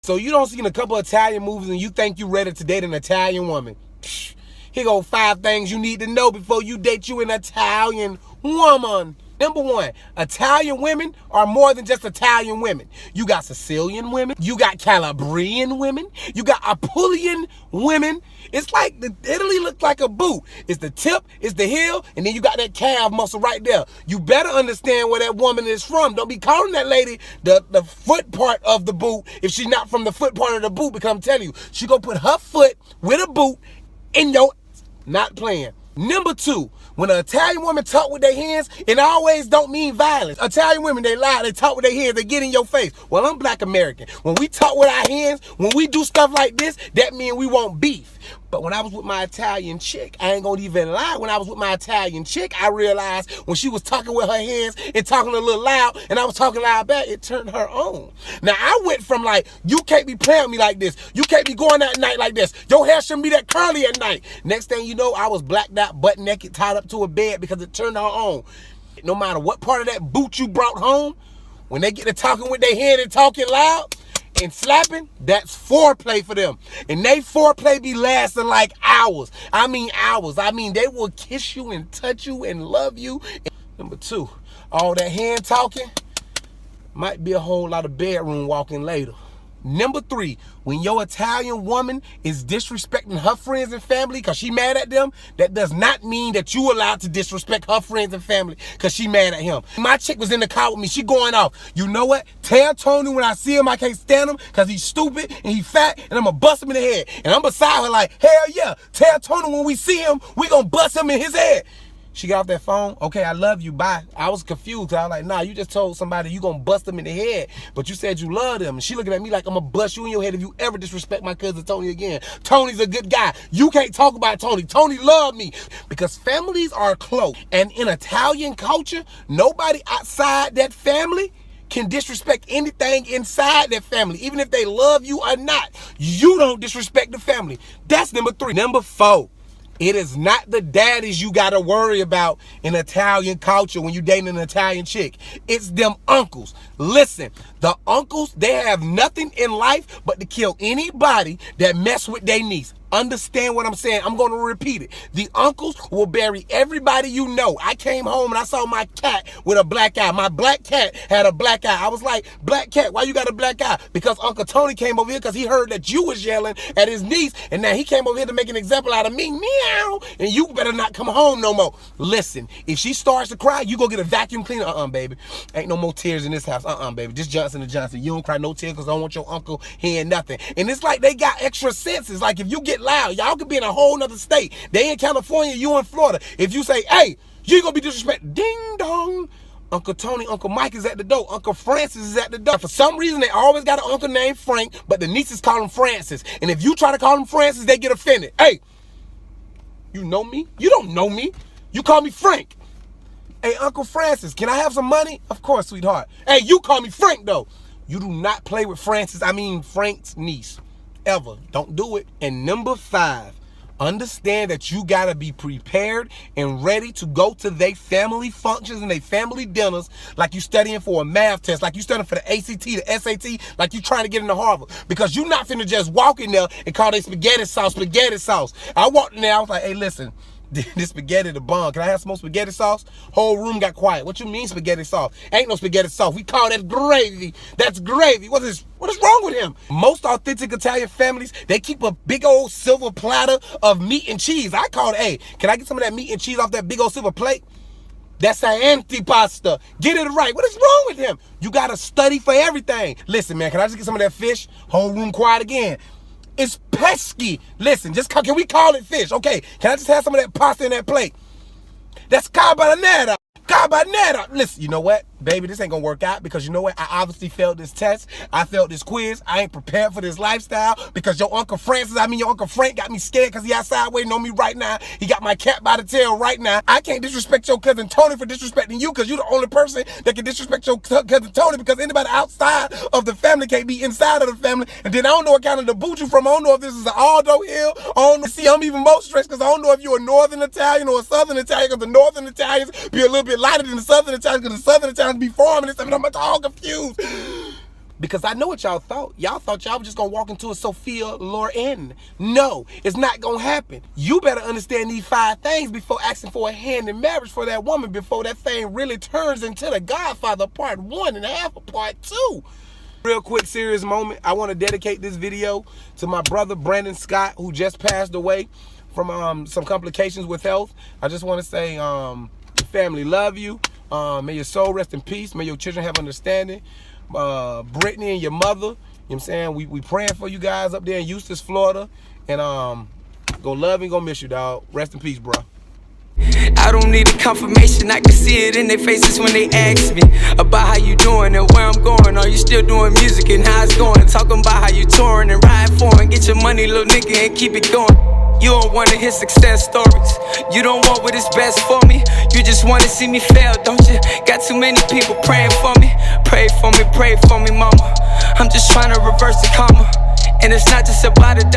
So you don't see a couple Italian movies and you think you ready to date an Italian woman. Here go 5 things you need to know before you date you an Italian woman. Number 1, Italian women are more than just Italian women. You got Sicilian women, you got Calabrian women, you got Apulian women. It's like Italy looks like a boot. It's the tip, it's the heel, and then you got that calf muscle right there. You better understand where that woman is from. Don't be calling that lady the foot part of the boot if she's not from the foot part of the boot, because I'm telling you, she gonna put her foot with a boot in your... Not playing. Number 2, when an Italian woman talk with their hands, it always don't mean violence. Italian women, they lie, they talk with their hands, they get in your face. Well, I'm Black American. When we talk with our hands, when we do stuff like this, that means we want beef. But when I was with my Italian chick, I ain't gonna even lie, when I was with my Italian chick, I realized when she was talking with her hands and talking a little loud, and I was talking loud back, it turned her on. Now, I went from like, you can't be playing with me like this. You can't be going out at night like this. Your hair shouldn't be that curly at night. Next thing you know, I was blacked out, butt naked, tied up to a bed because it turned her on. No matter what part of that boot you brought home, when they get to talking with their hand and talking loud and slapping, that's foreplay for them. And they foreplay be lasting like hours. I mean hours. I mean, they will kiss you and touch you and love you. Number 2, all that hand talking might be a whole lot of bedroom walking later. Number 3, when your Italian woman is disrespecting her friends and family because she mad at them, that does not mean that you allowed to disrespect her friends and family because she mad at him. My chick was in the car with me. She going off. You know what? Tell Tony when I see him I can't stand him because he's stupid and he fat and I'm going to bust him in the head. And I'm beside her like, hell yeah. Tell Tony when we see him, we going to bust him in his head. She got off that phone. Okay, I love you. Bye. I was confused. I was like, nah, you just told somebody you gonna bust them in the head, but you said you love them. And she looking at me like I'm gonna bust you in your head if you ever disrespect my cousin Tony again. Tony's a good guy. You can't talk about Tony. Tony loved me. Because families are close. And in Italian culture, nobody outside that family can disrespect anything inside that family. Even if they love you or not, you don't disrespect the family. That's number 3. Number 4. It is not the daddies you got to worry about in Italian culture when you dating an Italian chick. It's them uncles. Listen, the uncles, they have nothing in life but to kill anybody that mess with their niece. Understand what I'm saying? I'm going to repeat it. The uncles will bury everybody you know. I came home and I saw my cat with a black eye. My black cat had a black eye. I was like, black cat, why you got a black eye? Because Uncle Tony came over here because he heard that you was yelling at his niece, and now he came over here to make an example out of me. Meow. And you better not come home no more. Listen, if she starts to cry, you go get a vacuum cleaner. Baby. Ain't no more tears in this house. Baby. Just Johnson & Johnson. You don't cry no tears because I don't want your uncle hearing nothing. And it's like they got extra senses. Like if you get loud, y'all could be in a whole nother state. They in California, you in Florida. If you say, hey, you gonna be disrespected, ding dong, Uncle Tony, Uncle Mike is at the door. Uncle Francis is at the door. For some reason, they always got an uncle named Frank, but the nieces call him Francis. And if you try to call him Francis, they get offended. Hey, you know me? You don't know me. You call me Frank. Hey, Uncle Francis, can I have some money? Of course, sweetheart. Hey, you call me Frank, though. You do not play with Frank's niece. Ever. Don't do it. And number 5, understand that you got to be prepared and ready to go to their family functions and their family dinners like you studying for a math test, like you studying for the ACT, the SAT, like you trying to get into Harvard. Because you not finna just walk in there and call they spaghetti sauce. I walked in there, I was like, hey, listen, this spaghetti the bomb. Can I have some more spaghetti sauce? Whole room got quiet. What you mean spaghetti sauce? Ain't no spaghetti sauce. We call that gravy. That's gravy. What is wrong with him? Most authentic Italian families, they keep a big old silver platter of meat and cheese. I call it, hey, can I get some of that meat and cheese off that big old silver plate? That's an antipasta. Get it right. What is wrong with him? You got to study for everything. Listen, man, can I just get some of that fish? Whole room quiet again. It's pesky. Listen, can we call it fish? Okay, can I just have some of that pasta in that plate? That's carbonara. Listen, you know what? Baby, this ain't gonna work out because you know what? I obviously failed this test. I failed this quiz. I ain't prepared for this lifestyle because your Uncle Frank got me scared because he outside waiting on me right now. He got my cat by the tail right now. I can't disrespect your cousin Tony for disrespecting you because you're the only person that can disrespect your cousin Tony because anybody outside of the family can't be inside of the family. And then I don't know what kind of the boot you from. I don't know if this is an Aldo Hill. I don't know. See, I'm even more stressed because I don't know if you're a Northern Italian or a Southern Italian because the Northern Italians be a little bit lighter than the Southern Italians because the Southern Italians be farming and stuff, and I'm all confused. Because I know what y'all thought. Y'all thought y'all was just gonna walk into a Sophia Loren. No, it's not gonna happen. You better understand these 5 things before asking for a hand in marriage for that woman, before that thing really turns into The Godfather Part 1 and a half of Part 2. Real quick, serious moment. I want to dedicate this video to my brother Brandon Scott, who just passed away from some complications with health. I just want to say, family, love you. May your soul rest in peace. May your children have understanding. Brittany and your mother, you know what I'm saying? We praying for you guys up there in Eustis, Florida. And go love and go miss you, dog. Rest in peace, bro. I don't need a confirmation, I can see it in their faces when they ask me about how you doing and where I'm going. Are you still doing music and how it's going? Talking about how you touring and riding foreign. Get your money, little nigga, and keep it going. You don't want to hear success stories. You don't want what is best for me. You just want to see me fail, don't you? Got too many people praying for me. Pray for me, mama. I'm just trying to reverse the karma. And it's not just about it.